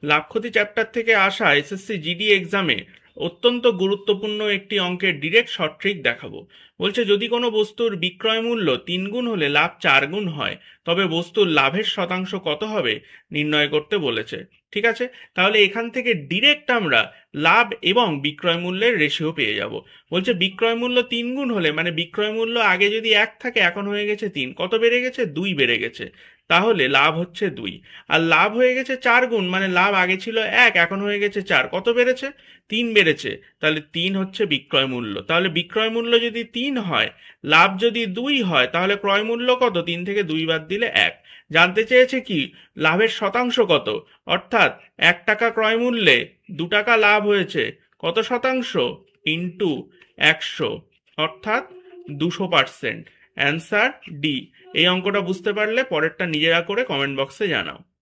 লাভ ক্ষতি চ্যাপ্টার থেকে আসা এসএসসি জিডি এক্সামে অত্যন্ত গুরুত্বপূর্ণ একটি অঙ্কের ডিরেক্ট শর্ট ট্রিক দেখাবো। বলছে যদি কোনো বস্তুর বিক্রয় মূল্য 3 গুণ হলে লাভ 4 গুণ হয়, তবে বস্তুর লাভের শতাংশ কত হবে নির্ণয় করতে বলেছে। ঠিক আছে, তাহলে এখান থেকে ডিরেক্ট আমরা লাভ এবং বিক্রয় মূল্যের রেশিও পেয়ে যাব। বলছে বিক্রয় মূল্য 3 গুণ হলে, মানে বিক্রয় মূল্য আগে যদি 1 থাকে এখন হয়ে গেছে 3, কত বেড়ে গেছে? 2 বেড়ে গেছে, তাহলে লাভ হচ্ছে 2। আর লাভ হয়ে গেছে 4 গুণ, মানে লাভ আগে ছিল 1 এখন হয়ে গেছে 4, কত বেড়েছে? 3 বেড়েছে, তাহলে 3 হচ্ছে বিক্রয় মূল্য। তাহলে বিক্রয় মূল্য যদি 3 হয়, লাভ যদি 2 হয়, তাহলে ক্রয় মূল্য কত? 3 থেকে 2 বাদ দিলে 1। জানতে চেয়েছে কি লাভের শতাংশ কত, অর্থাৎ 1 টাকা ক্রয় মূল্যে 2 টাকা লাভ হয়েছে, কত শতাংশ? ইন্টু 100, অর্থাৎ 200%। Answer D. এই অঙ্কটা বুঝতে পারলে পরেরটা নিজেরা করে কমেন্ট বক্সে জানাও।